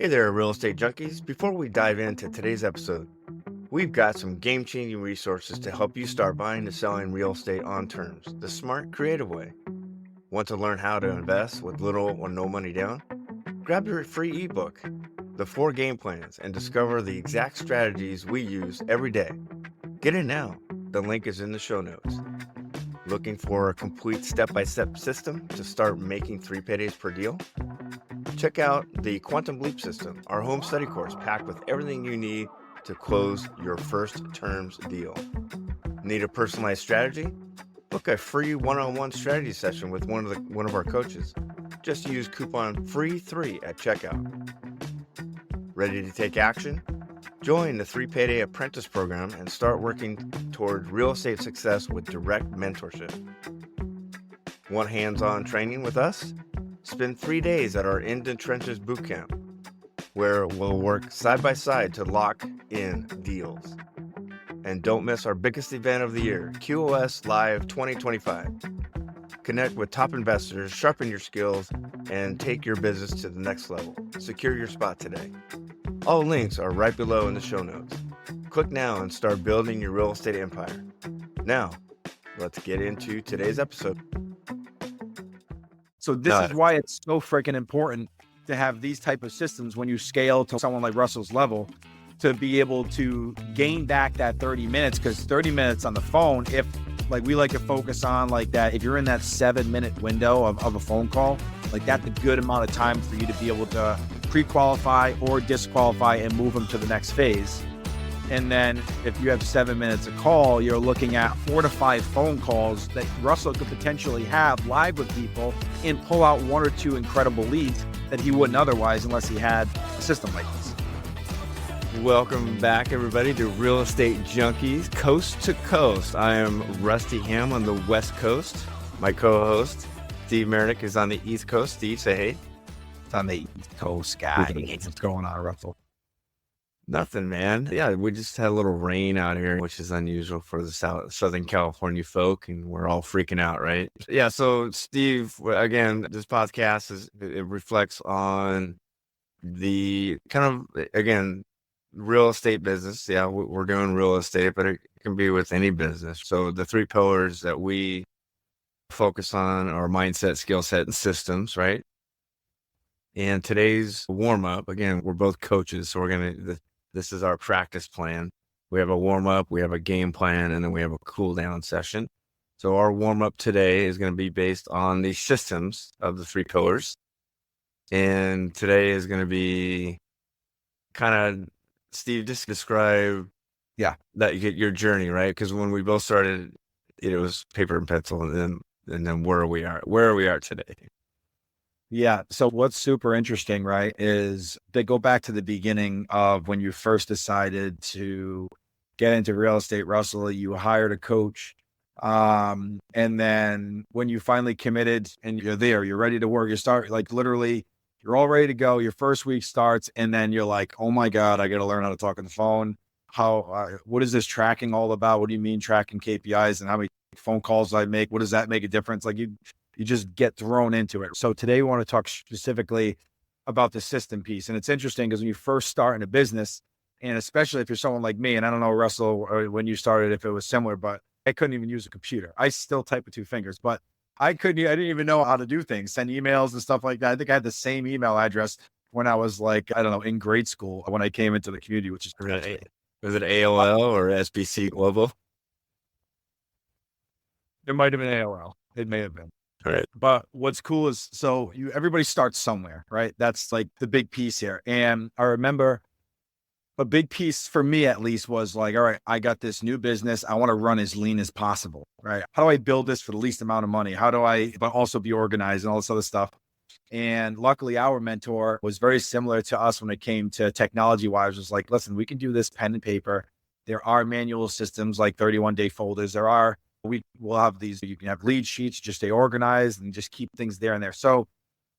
Hey there, Real Estate Junkies. Before we dive into today's episode, we've got some game changing resources to help you start buying and selling real estate on terms, the smart, creative way. Want to learn how to invest with little or no money down? Grab your free ebook, The 4 Game Plans, and discover the exact strategies we use every day. Get it now. The link is in the show notes. Looking for a complete step-by-step system to start making 3 paydays per deal? Check out the Quantum Leap System, our home study course packed with everything you need to close your first terms deal. Need a personalized strategy? Book a free one-on-one strategy session with one of our coaches. Just use coupon FREE3 at checkout. Ready to take action? Join the 3 Payday Apprentice Program and start working toward real estate success with direct mentorship. Want hands-on training with us? Spend 3 days at our In the Trenches Bootcamp, where we'll work side by side to lock in deals. And don't miss our biggest event of the year, QOS Live 2025. Connect with top investors, sharpen your skills, and take your business to the next level. Secure your spot today. All links are right below in the show notes. Click now and start building your real estate empire. Now, let's get into today's episode. So this is why it's so freaking important to have these type of systems when you scale to someone like Russell's level, to be able to gain back that 30 minutes, because 30 minutes on the phone, if like we like to focus on like that, if you're in that 7-minute window of a phone call, like that's a good amount of time for you to be able to pre-qualify or disqualify and move them to the next phase. And then if you have 7 minutes a call, you're looking at 4 to 5 phone calls that Russell could potentially have live with people and pull out 1 or 2 incredible leads that he wouldn't otherwise unless he had a system like this. Welcome back, everybody, to Real Estate Junkies Coast to Coast. I am Rusty Ham on the West Coast. My co-host, Steve Mernick, is on the East Coast. Steve, say hey. It's on the East Coast, guy. What's going on, Russell? Nothing, man. Yeah, we just had a little rain out here, which is unusual for the Southern California folk, and we're all freaking out, right? Yeah, so Steve, again, this podcast it reflects on the kind of, again, real estate business. Yeah, we're doing real estate, but it can be with any business. So the 3 pillars that we focus on are mindset, skill set, and systems, right? And today's warm-up, again, we're both coaches, so this is our practice plan. We have a warm-up, we have a game plan, and then we have a cool-down session. So our warm-up today is going to be based on the systems of the 3 pillars. And today is going to be kind of, Steve, just describe your journey, right? Because when we both started, it was paper and pencil, and then where we are today. Yeah. So what's super interesting, right, is they go back to the beginning of when you first decided to get into real estate, Russell. You hired a coach. And then when you finally committed and you're there, you're ready to work, you start like literally, you're all ready to go. Your first week starts, and then you're like, oh my God, I got to learn how to talk on the phone. What is this tracking all about? What do you mean tracking KPIs and how many phone calls I make? What does that make a difference? Like you just get thrown into it. So today we want to talk specifically about the system piece. And it's interesting because when you first start in a business, and especially if you're someone like me, and I don't know, Russell, or when you started, if it was similar, but I couldn't even use a computer. I still type with 2 fingers, but I didn't even know how to do things, send emails and stuff like that. I think I had the same email address when I was like, I don't know, in grade school when I came into the community, which is great. Was it AOL or SBC Global? It might have been AOL. It may have been. All right. But what's cool is, so everybody starts somewhere, right? That's like the big piece here. And I remember a big piece for me, at least, was like, all right, I got this new business. I want to run as lean as possible, right? How do I build this for the least amount of money? How do I, but also be organized and all this other stuff? And luckily our mentor was very similar to us when it came to technology wise. Was like, listen, we can do this pen and paper. There are manual systems like 31-day folders. We'll have these, you can have lead sheets, just stay organized and just keep things there and there. So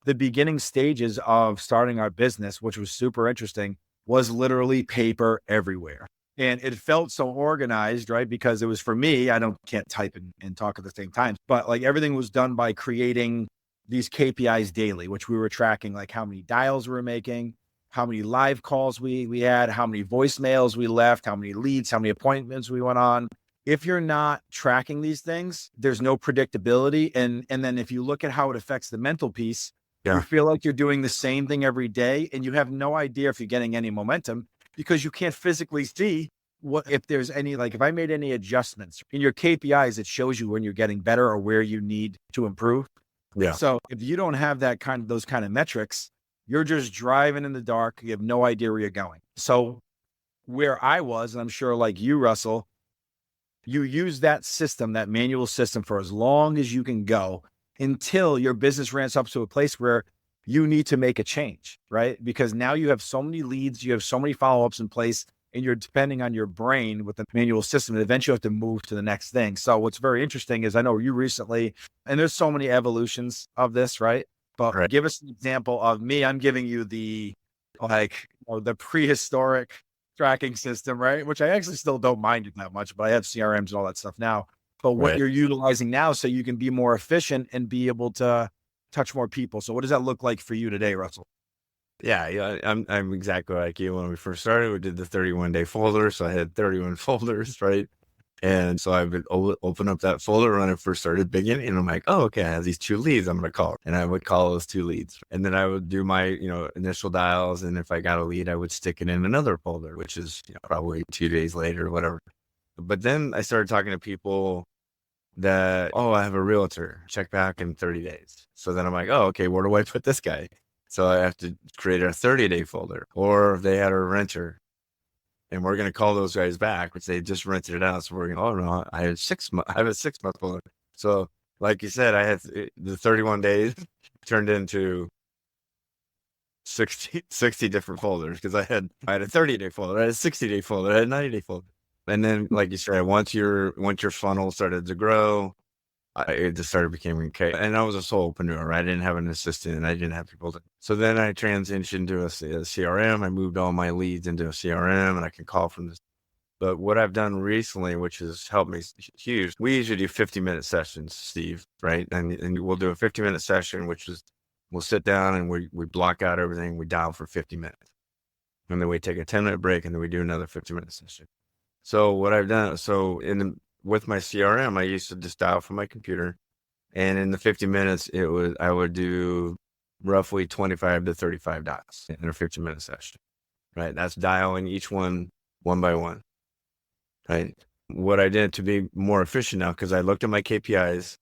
the beginning stages of starting our business, which was super interesting, was literally paper everywhere. And it felt so organized, right? Because it was, for me, can't type and talk at the same time, but like everything was done by creating these KPIs daily, which we were tracking, like how many dials we were making, how many live calls we had, how many voicemails we left, how many leads, how many appointments we went on. If you're not tracking these things, there's no predictability. And then if you look at how it affects the mental piece, you feel like you're doing the same thing every day and you have no idea if you're getting any momentum because you can't physically see what if there's any, like if I made any adjustments in your KPIs, it shows you when you're getting better or where you need to improve. Yeah. So if you don't have those kind of metrics, you're just driving in the dark. You have no idea where you're going. So where I was, and I'm sure like you, Russell, you use that system, that manual system for as long as you can go until your business ramps up to a place where you need to make a change, right? Because now you have so many leads, you have so many follow-ups in place, and you're depending on your brain with the manual system. And eventually you have to move to the next thing. So what's very interesting is I know you recently, and there's so many evolutions of this, right? But give us an example of me. I'm giving you the prehistoric tracking system, right? Which I actually still don't mind it that much, but I have CRMs and all that stuff now. But what you're utilizing now so you can be more efficient and be able to touch more people. So what does that look like for you today, Russell? Yeah, I'm exactly like you. When we first started, we did the 31-day folder. So I had 31 folders, right? And so I would open up that folder when I first started beginning, and I'm like, oh, okay, I have these 2 leads I'm going to call. And I would call those 2 leads. And then I would do my, initial dials. And if I got a lead, I would stick it in another folder, which is probably 2 days later or whatever. But then I started talking to people that, oh, I have a realtor, check back in 30 days. So then I'm like, oh, okay, where do I put this guy? So I have to create a 30-day folder. Or if they had a renter, and we're going to call those guys back, which they just rented it out. So we're going, oh no, I have a 6-month folder. So like you said, I had the 31 days turned into 60 different folders because I had a 30-day folder, I had a 60-day folder, I had a 90-day folder. And then, like you said, once your funnel started to grow, it just started becoming okay. And I was a solopreneur, right? I didn't have an assistant and I didn't have people so then I transitioned to a CRM. I moved all my leads into a CRM and I can call from this. But what I've done recently, which has helped me huge, we usually do 50-minute sessions, Steve, right? And we'll do a 50-minute session, which is we'll sit down and we block out everything. We dial for 50 minutes. And then we take a 10-minute break and then we do another 50-minute session. So what I've done, with my CRM, I used to just dial from my computer, and in the 50 minutes, I would do roughly 25 to 35 dials in a 50-minute session, right? That's dialing each one by one, right? What I did to be more efficient now, because I looked at my KPIs,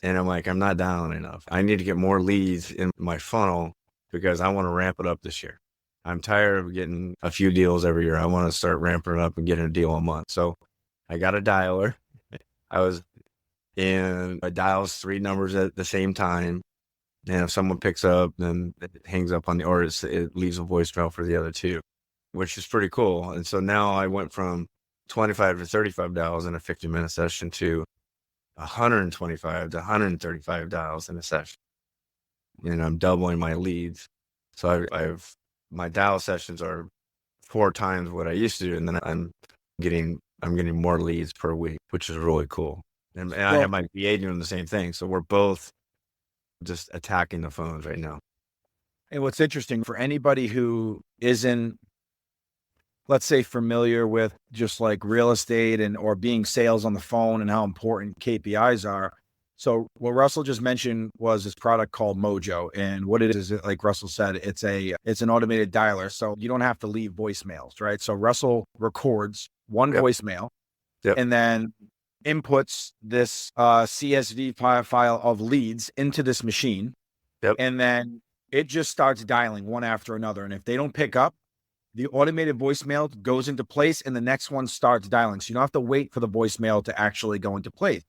and I'm like, I'm not dialing enough. I need to get more leads in my funnel because I want to ramp it up this year. I'm tired of getting a few deals every year. I want to start ramping it up and getting a deal a month. So I got a dialer. I dials 3 numbers at the same time. And if someone picks up, then it hangs up on or it leaves a voicemail for the other 2, which is pretty cool. And so now I went from 25 to 35 dials in a 50-minute session to 125 to 135 dials in a session. And I'm doubling my leads. So my dial sessions are 4 times what I used to do. And then I'm getting more leads per week, which is really cool. And I have my VA doing the same thing. So we're both just attacking the phones right now. And what's interesting for anybody who isn't, let's say, familiar with just like real estate or being sales on the phone and how important KPIs are. So what Russell just mentioned was this product called Mojo. And what it is, like Russell said, it's an automated dialer. So you don't have to leave voicemails, right? So Russell records one voicemail and then inputs this CSV file of leads into this machine. And then it just starts dialing one after another. And if they don't pick up, the automated voicemail goes into place and the next one starts dialing. So you don't have to wait for the voicemail to actually go into place.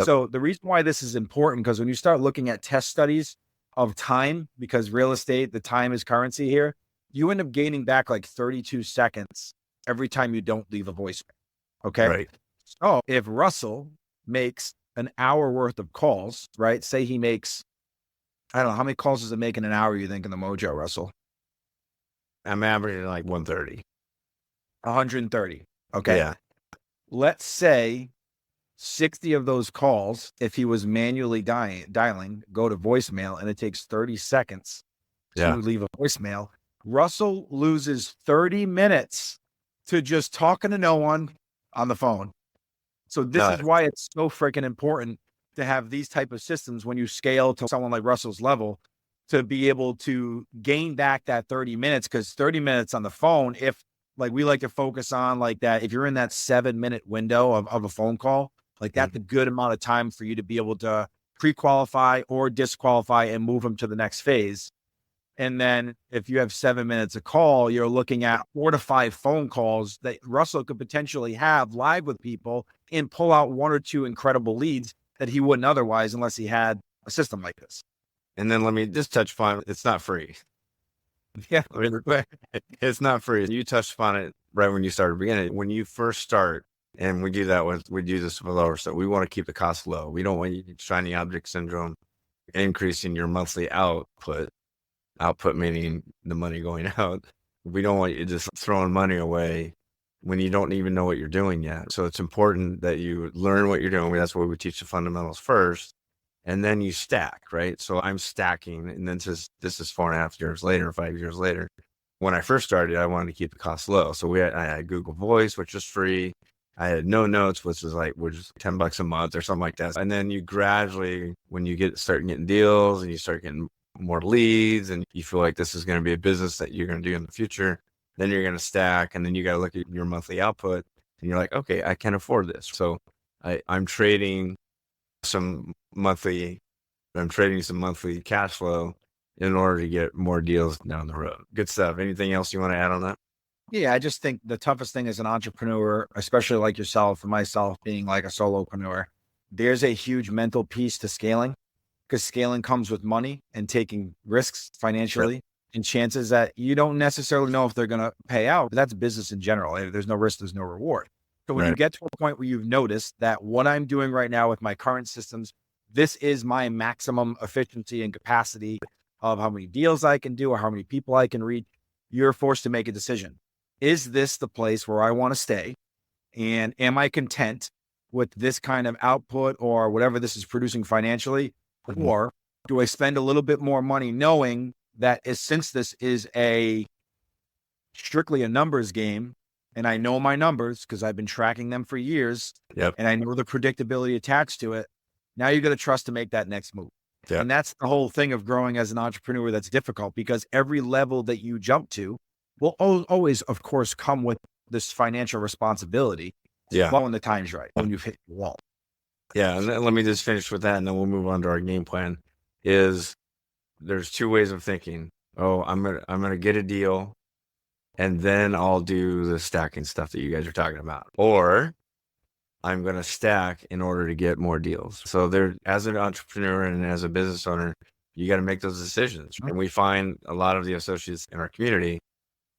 So the reason why this is important, because when you start looking at test studies of time, because real estate, the time is currency here, you end up gaining back like 32 seconds every time you don't leave a voicemail. Okay. Right. So if Russell makes an hour worth of calls, right? Say he makes, I don't know, how many calls does it make in an hour, you think, in the Mojo, Russell? I'm averaging like 130. 130. Okay. Yeah. Let's say 60 of those calls, if he was manually dialing, go to voicemail, and it takes 30 seconds to leave a voicemail. Russell loses 30 minutes to just talking to no one on the phone. So this is why it's so freaking important to have these type of systems when you scale to someone like Russell's level, to be able to gain back that 30 minutes. Because 30 minutes on the phone, if like we like to focus on like that, if you're in that 7-minute window of a phone call, like that's a good amount of time for you to be able to pre-qualify or disqualify and move them to the next phase. And then if you have 7 minutes a call, you're looking at 4 to 5 phone calls that Russell could potentially have live with people and pull out 1 or 2 incredible leads that he wouldn't otherwise unless he had a system like this. And then let me just touch upon, it's not free. Yeah. It's not free. You touched upon it right when you started beginning. When you first start, and we do this with lower stuff. We want to keep the cost low. We don't want you shiny object syndrome, increasing your monthly output meaning the money going out. We don't want you just throwing money away when you don't even know what you're doing yet. So it's important that you learn what you're doing. That's why we teach the fundamentals first, and then you stack, right? So I'm stacking, and then this is 4.5 years later, 5 years later. When I first started, I wanted to keep the costs low. So I had Google Voice, which was free. I had No Notes, which was like, which is $10 a month or something like that. And then you gradually, when you start getting deals and you start getting more leads and you feel like this is going to be a business that you're going to do in the future, then you're going to stack, and then you got to look at your monthly output and you're like, okay, I can afford this. So I'm trading some monthly cash flow in order to get more deals down the road. Good stuff. Anything else you want to add on that? Yeah, I just think the toughest thing as an entrepreneur, especially like yourself and myself being like a solopreneur, there's a huge mental piece to scaling, because scaling comes with money and taking risks financially and chances that you don't necessarily know if they're going to pay out. But that's business in general. If there's no risk, there's no reward. So when you get to a point where you've noticed that what I'm doing right now with my current systems, this is my maximum efficiency and capacity of how many deals I can do or how many people I can reach, you're forced to make a decision. Is this the place where I want to stay? And am I content with this kind of output or whatever this is producing financially? Or do I spend a little bit more money knowing that since this is strictly a numbers game, and I know my numbers because I've been tracking them for years, and I know the predictability attached to it, now you got to trust to make that next move. And that's the whole thing of growing as an entrepreneur that's difficult, because every level that you jump to will always, of course, come with this financial responsibility. When the time's right, when you've hit the wall. Yeah, and let me just finish with that, and then we'll move on to our game plan. There's 2 ways of thinking. Oh, I'm gonna get a deal, and then I'll do the stacking stuff that you guys are talking about. Or I'm gonna stack in order to get more deals. So as an entrepreneur and as a business owner, you got to make those decisions. And we find a lot of the associates in our community,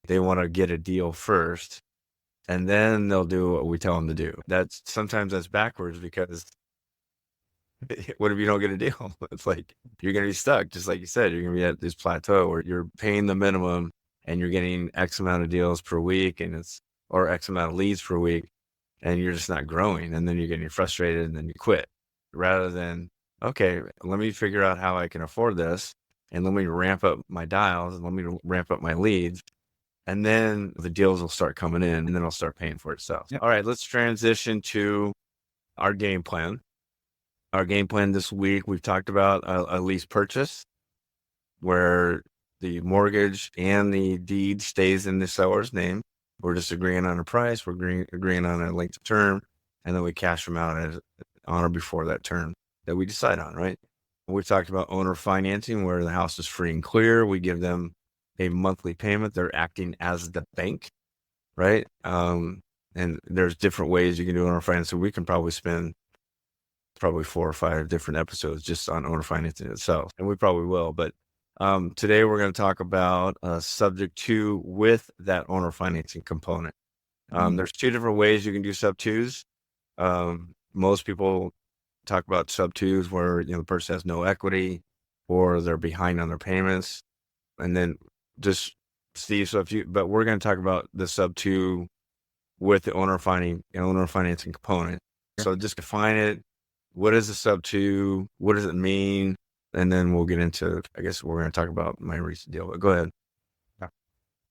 they want to get a deal first, and then they'll do what we tell them to do. Sometimes that's backwards, because what if you don't get a deal? It's like, you're going to be stuck. Just like you said, you're going to be at this plateau where you're paying the minimum and you're getting X amount of deals per week or X amount of leads per week, and you're just not growing. And then you're getting frustrated and then you quit, rather than, okay, let me figure out how I can afford this, and let me ramp up my dials, and let me ramp up my leads. And then the deals will start coming in, and then it'll start paying for itself. All right, let's transition to our game plan. Our game plan this week, we've talked about a lease purchase where the mortgage and the deed stays in the seller's name. We're just agreeing on a price. We're agreeing on a length of term, and then we cash them out on or before that term that we decide on, right? We've talked about owner financing, where the house is free and clear. We give them a monthly payment. They're acting as the bank, right? And there's different ways you can do owner financing. We can probably spend 4 or 5 different episodes just on owner financing itself, and we probably will. But today we're going to talk about subject 2 with that owner financing component. There's 2 different ways you can do sub 2s. Most people talk about sub 2s where the person has no equity or they're behind on their payments, and then just Steve. But we're going to talk about the sub 2 with the owner financing component. So just define it. What is a sub 2? What does it mean? And then we'll get into, I guess we're going to talk about my recent deal. But go ahead.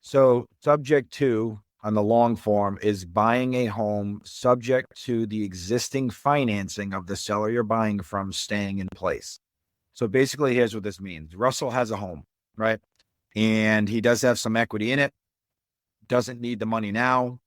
So subject to on the long form is buying a home subject to the existing financing of the seller you're buying from staying in place. So basically, here's what this means. Russell has a home, right? And he does have some equity in it, doesn't need the money now.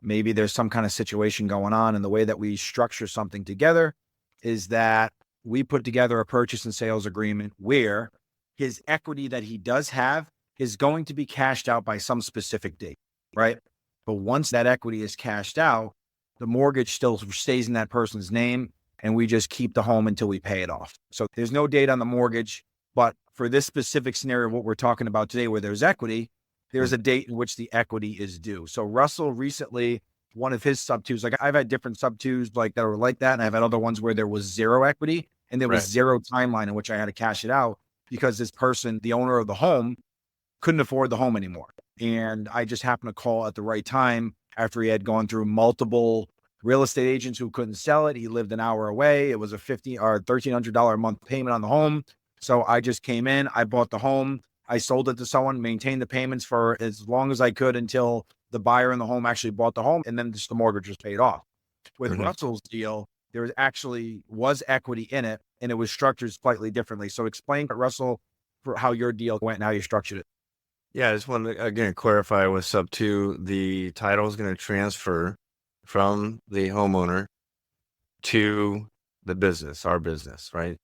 Maybe there's some kind of situation going on. And the way that we structure something together is that we put together a purchase and sales agreement where his equity that he does have is going to be cashed out by some specific date, right? But once that equity is cashed out, the mortgage still stays in that person's name, and we just keep the home until we pay it off. So there's no date on the mortgage, but for this specific scenario, what we're talking about today, where there's equity, there's a date in which the equity is due. So Russell recently, one of his sub twos, like I've had different sub twos like that were like that, and I've had other ones where there was zero equity and there was zero timeline in which I had to cash it out because this person, the owner of the home, couldn't afford the home anymore. And I just happened to call at the right time after he had gone through multiple real estate agents who couldn't sell it. He lived an hour away. It was a $1,300 a month payment on the home. So I just came in, I bought the home, I sold it to someone, maintained the payments for as long as I could until the buyer in the home actually bought the home, and then just the mortgage was paid off. With Russell's deal, there was equity in it, and it was structured slightly differently. So explain, Russell, for how your deal went and how you structured it. Yeah, I just want to again clarify with sub 2, the title is going to transfer from the homeowner to the business, our business, right?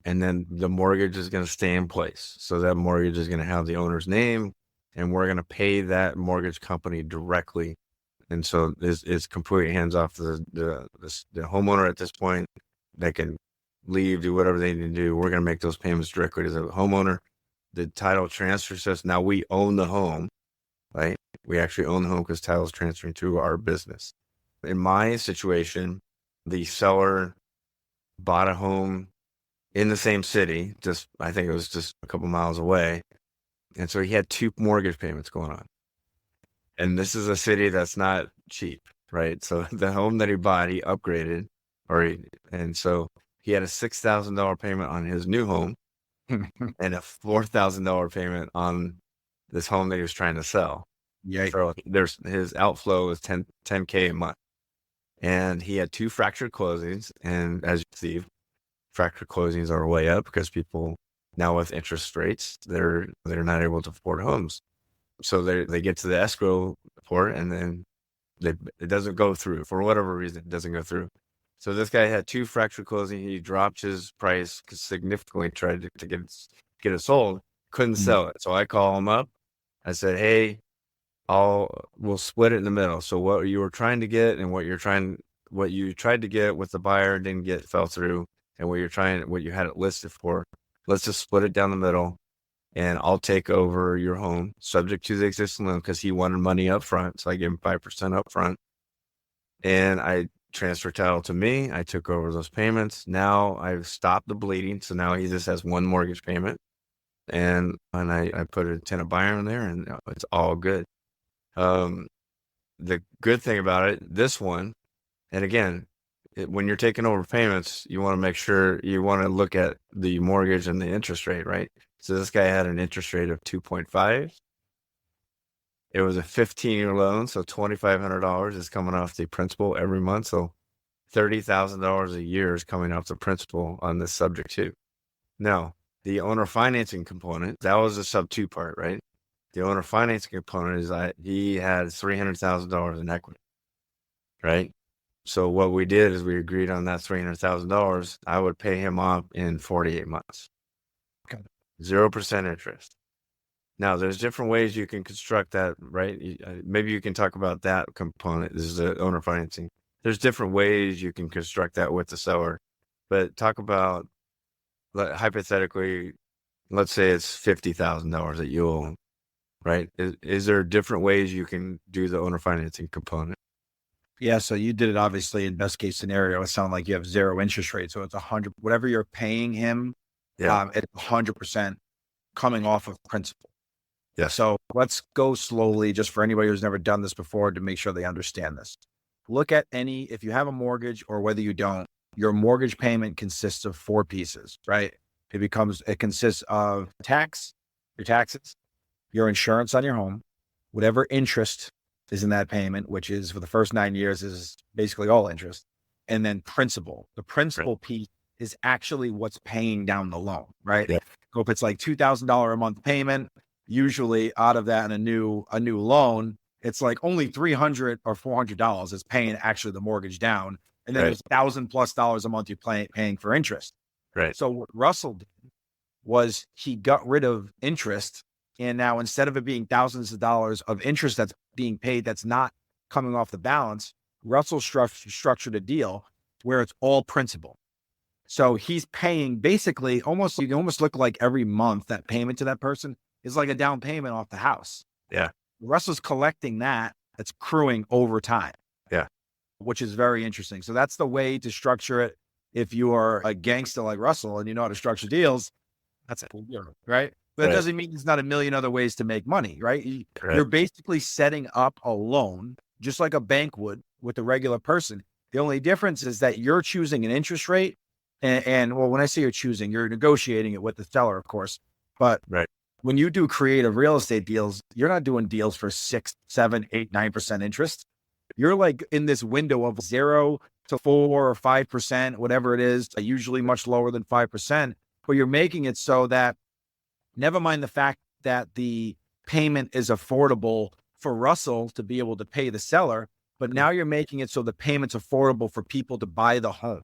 And then the mortgage is going to stay in place. So that mortgage is going to have the owner's name, and we're going to pay that mortgage company directly. And so it's completely hands off the homeowner at this point. They can leave, do whatever they need to do. We're going to make those payments directly to the homeowner. The title transfers us. Now we own the home, right? We actually own the home because title is transferring to our business. In my situation, the seller bought a home in the same city, I think it was just a couple miles away. And so he had 2 mortgage payments going on. And this is a city that's not cheap, right? So the home that he bought, he upgraded, and so he had a $6,000 payment on his new home and a $4,000 payment on this home that he was trying to sell. Yeah. So his outflow was $10K a month. And he had 2 fractured closings. And as you see, fractured closings are way up because people now with interest rates, they're not able to afford homes. So they get to the escrow report and then it doesn't go through for whatever reason. It doesn't go through. So this guy had 2 fractured closings. He dropped his price significantly, tried to get it sold, couldn't sell it. So I call him up. I said, "Hey, we'll split it in the middle. So what you were trying to get and what you tried to get with the buyer fell through, and what you had it listed for, let's just split it down the middle, and I'll take over your home subject to the existing loan," because he wanted money up front. So I gave him 5% up front, and I transferred title to me. I took over those payments. Now I've stopped the bleeding. So now he just has 1 mortgage payment, and I put a tenant buyer in there, and it's all good. The good thing about it, this one, and again, when you're taking over payments, you want to make sure you want to look at the mortgage and the interest rate, right? So this guy had an interest rate of 2.5. It was a 15-year loan, so $2,500 is coming off the principal every month. So $30,000 a year is coming off the principal on this subject too. Now, the owner financing component, that was the sub 2 part, right? The owner financing component is that he had $300,000 in equity, right? So what we did is we agreed on that $300,000. I would pay him off in 48 months. Okay. 0% interest. Now, there's different ways you can construct that, right? Maybe you can talk about that component. This is the owner financing. There's different ways you can construct that with the seller. But talk about, hypothetically, let's say it's $50,000 that you own, right? Is there different ways you can do the owner financing component? Yeah, so you did it obviously in best case scenario. It sounded like you have 0 interest rate. So it's 100, whatever you're paying him, it's 100% coming off of principal. Yeah. So let's go slowly, just for anybody who's never done this before, to make sure they understand this. Look at if you have a mortgage or whether you don't, your mortgage payment consists of 4 pieces, right? It consists of your taxes, your insurance on your home, whatever interest is in that payment, which is for the first 9 years is basically all interest, and then principal. The principal piece is actually what's paying down the loan, right? Yeah. So if it's like $2,000 a month payment, usually out of that in a new loan, it's like only $300 or $400 is paying actually the mortgage down. And then there's $1,000+ a month you're paying for interest. Right. So what Russell did was he got rid of interest. And now instead of it being thousands of dollars of interest that's being paid, that's not coming off the balance, Russell structured a deal where it's all principal. So he's paying basically you can almost look like every month that payment to that person is like a down payment off the house. Yeah. Russell's collecting that's accruing over time. Yeah. Which is very interesting. So that's the way to structure it. If you are a gangster like Russell and you know how to structure deals, that's it. Right. But that doesn't mean there's not a million other ways to make money, right? You're basically setting up a loan just like a bank would with a regular person. The only difference is that you're choosing an interest rate. And well, when I say you're choosing, you're negotiating it with the seller, of course. But when you do creative real estate deals, you're not doing deals for 6, 7, 8, 9% interest. You're like in this window of 0 to 4 or 5%, whatever it is, usually much lower than 5%. But you're making it so that never mind the fact that the payment is affordable for Russell to be able to pay the seller, but now you're making it so the payment's affordable for people to buy the home.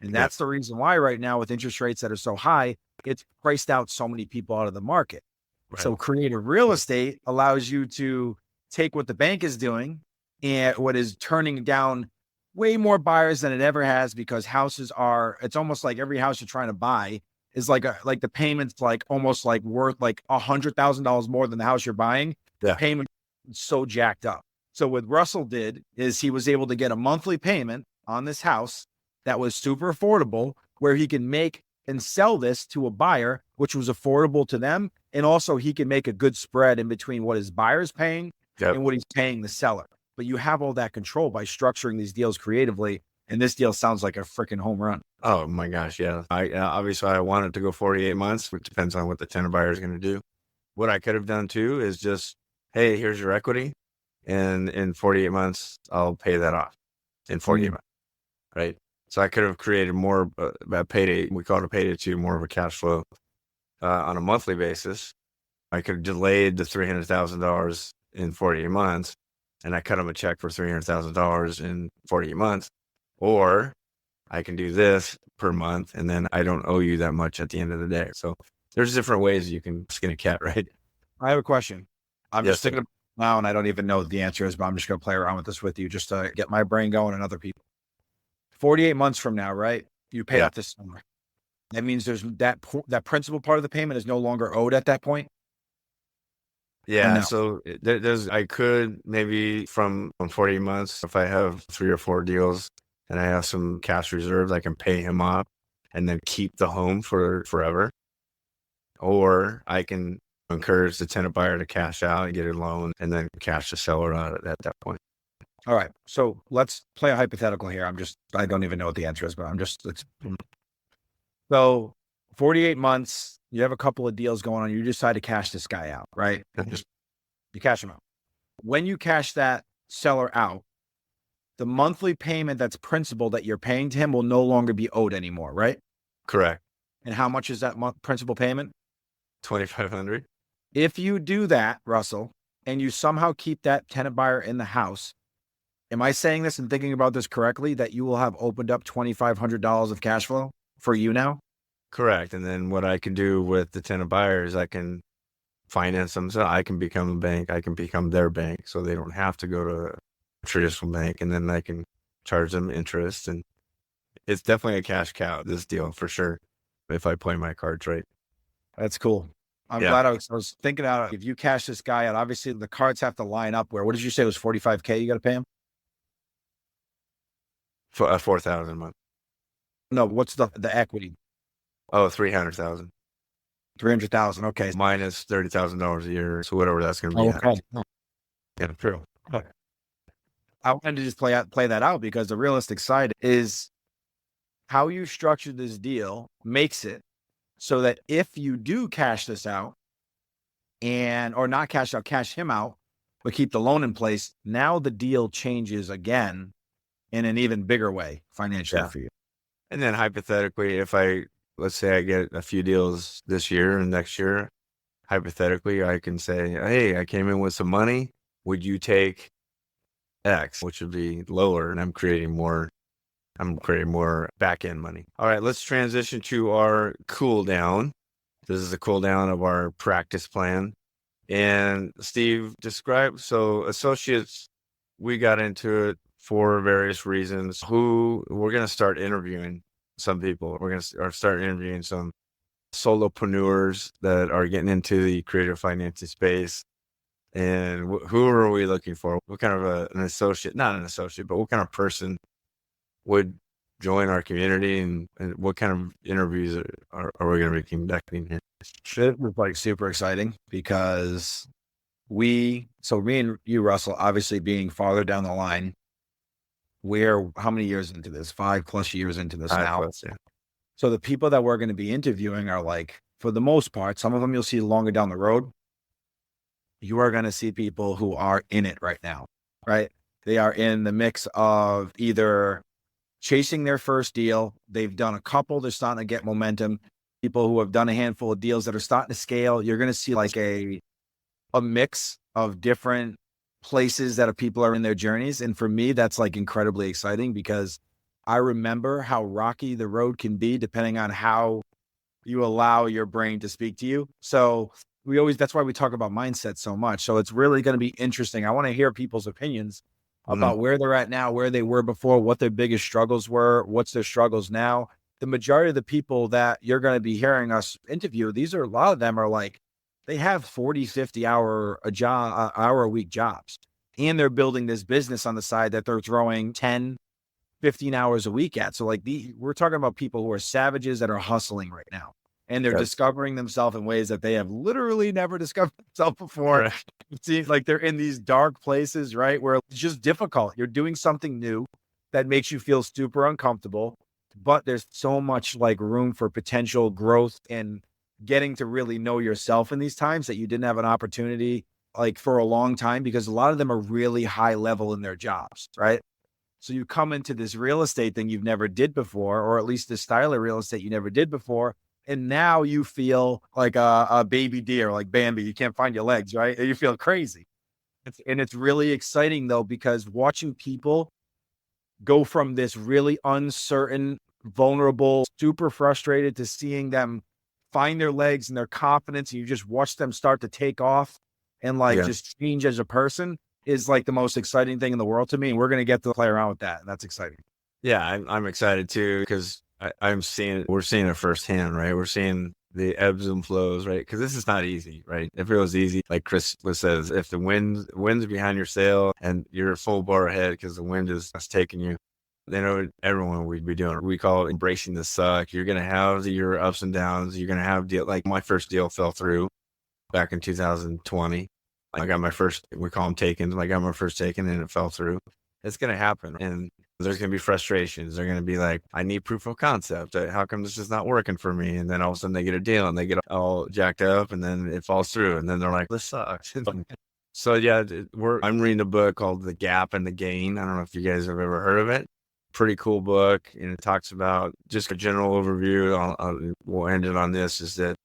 And that's the reason why right now with interest rates that are so high, it's priced out so many people out of the market. Right. So creative real estate allows you to take what the bank is doing and what is turning down way more buyers than it ever has, because it's almost like every house you're trying to buy is like the payment's like almost like worth like $100,000 more than the house you're buying. The payment is so jacked up. So what Russell did is he was able to get a monthly payment on this house that was super affordable, where he can make and sell this to a buyer, which was affordable to them. And also he can make a good spread in between what his buyer's paying and what he's paying the seller. But you have all that control by structuring these deals creatively. And this deal sounds like a freaking home run. Oh my gosh. Yeah. Obviously I want it to go 48 months, which depends on what the tenant buyer is going to do. What I could have done too is just, hey, here's your equity. And in 48 months, I'll pay that off in 48 months. Right. So I could have created more payday. We call it a payday too, more of a cash flow on a monthly basis. I could have delayed the $300,000 in 48 months, and I cut them a check for $300,000 in 48 months. Or I can do this per month, and then I don't owe you that much at the end of the day. So there's different ways you can skin a cat, right? I have a question. I'm just thinking now, and I don't even know what the answer is, but I'm just going to play around with this with you just to get my brain going and other people. 48 months from now, right? You pay off this summer. That means there's that principal part of the payment is no longer owed at that point. Yeah. No? So I could maybe from 48 months, if I have 3 or 4 deals and I have some cash reserves, I can pay him off and then keep the home for forever. Or I can encourage the tenant buyer to cash out and get a loan and then cash the seller out at that point. All right. So let's play a hypothetical here. I don't even know what the answer is, but so 48 months, you have a couple of deals going on. You decide to cash this guy out, right? You cash him out. When you cash that seller out, the monthly payment that's principal that you're paying to him will no longer be owed anymore, right? Correct. And how much is that principal payment? $2,500. If you do that, Russell, and you somehow keep that tenant buyer in the house, am I saying this and thinking about this correctly, that you will have opened up $2,500 of cash flow for you now? Correct. And then what I can do with the tenant buyers, I can finance them. So I can become a bank. I can become their bank. So they don't have to go to a traditional bank. And then I can charge them interest. And it's definitely a cash cow, this deal, for sure, if I play my cards right. That's cool. I'm glad I was thinking out, if you cash this guy out, obviously the cards have to line up where, what did you say it was $45K you got to pay him? For $4,000 a month. No, what's the equity? Oh, $300,000. $300,000. Okay. Minus $30,000 a year. So whatever that's going to be. Okay. Yeah, true. Okay. I wanted to just play that out because the realistic side is how you structure this deal makes it so that if you do cash this out or not cash out, cash him out, but keep the loan in place. Now the deal changes again in an even bigger way financially for you. And then hypothetically, let's say I get a few deals this year and next year, hypothetically, I can say, hey, I came in with some money. Would you take X, which would be lower, and I'm creating more back end money. All right, let's transition to our cool down. This is a cool down of our practice plan. And Steve, so associates, we got into it for various reasons. We're going to start interviewing some people. We're going to start interviewing some solopreneurs that are getting into the creative financing space. And who are we looking for? What kind of an associate, not an associate, but what kind of person would join our community, and what kind of interviews are we going to be conducting here? It was like super exciting because me and you, Russell, obviously being farther down the line, we're how many years into this? 5+ years into this now. Yeah. So the people that we're going to be interviewing are like, for the most part, some of them you'll see longer down the road. You are going to see people who are in it right now, right? They are in the mix of either chasing their first deal. They've done a couple. They're starting to get momentum. People who have done a handful of deals that are starting to scale. You're going to see like a mix of different places that people are in their journeys. And for me, that's like incredibly exciting because I remember how rocky the road can be depending on how you allow your brain to speak to you. So that's why we talk about mindset so much. So it's really going to be interesting. I want to hear people's opinions about where they're at now, where they were before, what their biggest struggles were, what's their struggles now. The majority of the people that you're going to be hearing us interview, a lot of them are like, they have 40, 50 hour a week jobs, and they're building this business on the side that they're throwing 10, 15 hours a week at. So like we're talking about people who are savages that are hustling right now. And they're discovering themselves in ways that they have literally never discovered themselves before. Right. It seems like they're in these dark places, right? Where it's just difficult. You're doing something new that makes you feel super uncomfortable, but there's so much like room for potential growth and getting to really know yourself in these times that you didn't have an opportunity like for a long time, because a lot of them are really high level in their jobs, right? So you come into this real estate thing you've never did before, or at least this style of real estate you never did before. And now you feel like a baby deer, like Bambi. You can't find your legs, right? You feel crazy. And it's really exciting, though, because watching people go from this really uncertain, vulnerable, super frustrated to seeing them find their legs and their confidence, and you just watch them start to take off and just change as a person is like the most exciting thing in the world to me. And we're going to get to play around with that. And that's exciting. Yeah, I'm excited too, because we're seeing it firsthand, right? We're seeing the ebbs and flows, right? Because this is not easy, right? If it was easy, like Chris says, if the wind's behind your sail and you're full bore ahead because the wind is taking you, then everyone would be doing it. We call it embracing the suck. You're going to have your ups and downs. You're going to have like my first deal fell through back in 2020. I got my first, we call them takens. I got my first taken and it fell through. It's going to happen. And there's going to be frustrations. They're going to be like, I need proof of concept. How come this is not working for me? And then all of a sudden they get a deal and they get all jacked up and then it falls through. And then they're like, this sucks. So yeah, I'm reading a book called The Gap and the Gain. I don't know if you guys have ever heard of it. Pretty cool book. And it talks about just a general overview. We'll end it on this is that,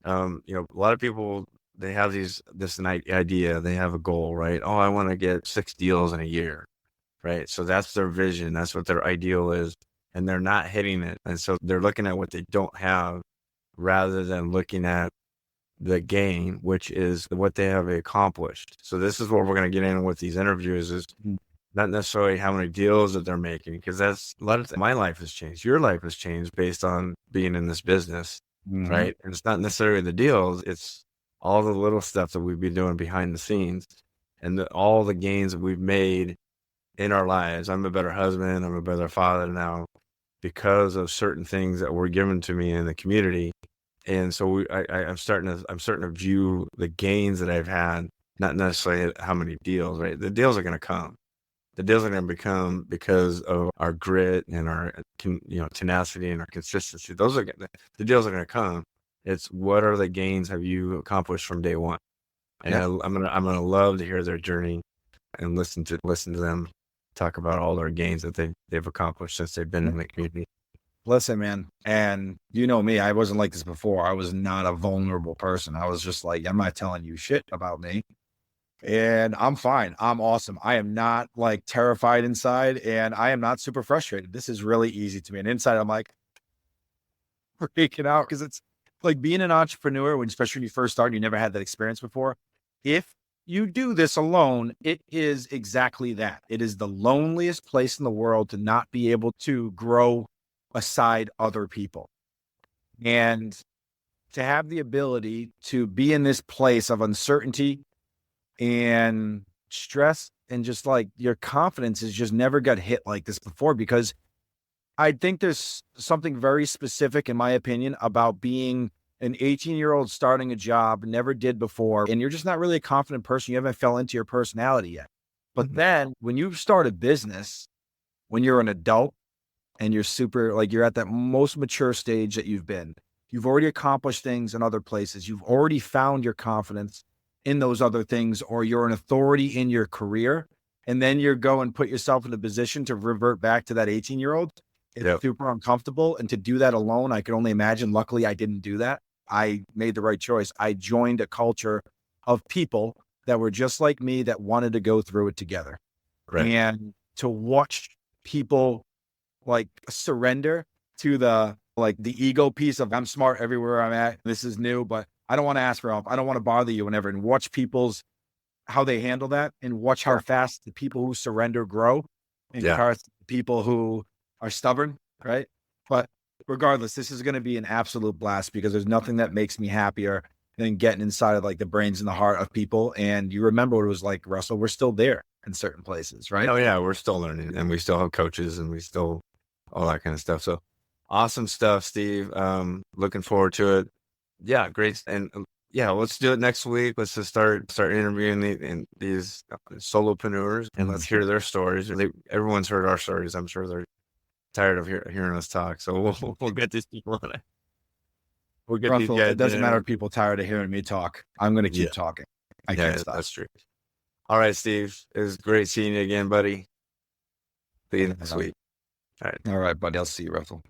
a lot of people, they have this idea, they have a goal, right? Oh, I want to get 6 deals in a year. Right. So that's their vision. That's what their ideal is. And they're not hitting it. And so they're looking at what they don't have rather than looking at the gain, which is what they have accomplished. So this is what we're going to get in with these interviews is not necessarily how many deals that they're making, because that's my life has changed. Your life has changed based on being in this business. Mm-hmm. Right. And it's not necessarily the deals. It's all the little stuff that we've been doing behind the scenes and all the gains that we've made in our lives. I'm a better husband. I'm a better father now because of certain things that were given to me in the community. And so I'm starting to view the gains that I've had, not necessarily how many deals, right? The deals are going to come. The deals are going to become because of our grit and our, tenacity and our consistency. The deals are going to come. It's what are the gains have you accomplished from day one? And Yeah. I'm gonna love to hear their journey and listen to them talk about all their gains that they've accomplished since they've been in the community. Listen, man, and you know me, I wasn't like this before. I was not a vulnerable person. I was just like, I'm not telling you shit about me. And I'm fine. I'm awesome. I am not like terrified inside, and I am not super frustrated. This is really easy to me. And inside, I'm like freaking out because it's like being an entrepreneur, when especially when you first start, and you never had that experience before. If you do this alone, it is exactly that. It is the loneliest place in the world to not be able to grow aside other people. And to have the ability to be in this place of uncertainty and stress, and just like your confidence has just never got hit like this before, because I think there's something very specific, in my opinion, about being an 18-year-old starting a job, never did before, and you're just not really a confident person. You haven't fell into your personality yet. But then when you start a business, when you're an adult and you're super, like you're at that most mature stage that you've been, you've already accomplished things in other places. You've already found your confidence in those other things, or you're an authority in your career. And then you go and put yourself in a position to revert back to that 18-year-old. It's super uncomfortable. And to do that alone, I could only imagine. Luckily, I didn't do that. I made the right choice. I joined a culture of people that were just like me, that wanted to go through it together. Right. And to watch people like surrender to the ego piece of, I'm smart everywhere I'm at. This is new, but I don't want to ask for help. I don't want to bother you whenever. And watch how they handle that, and watch how fast the people who surrender grow in comparison to people who are stubborn. Right. But regardless, this is going to be an absolute blast, because there's nothing that makes me happier than getting inside of like the brains and the heart of people. And you remember what it was like, Russell. We're still there in certain places, right? Oh yeah, we're still learning, and we still have coaches, and we still all that kind of stuff. So awesome stuff, Steve. Looking forward to it. Yeah, great. And yeah, let's do it next week. Let's just start interviewing these solopreneurs, and let's hear their stories. Everyone's heard our stories. I'm sure they're tired of hearing us talk. So we'll get these people on it. We'll get Russell, these guys. it doesn't matter if people tired of hearing me talk. I'm going to keep talking. I can't stop. That's true. All right, Steve. It was great seeing you again, buddy. See you next week. All right. All right, buddy. I'll see you, Russell.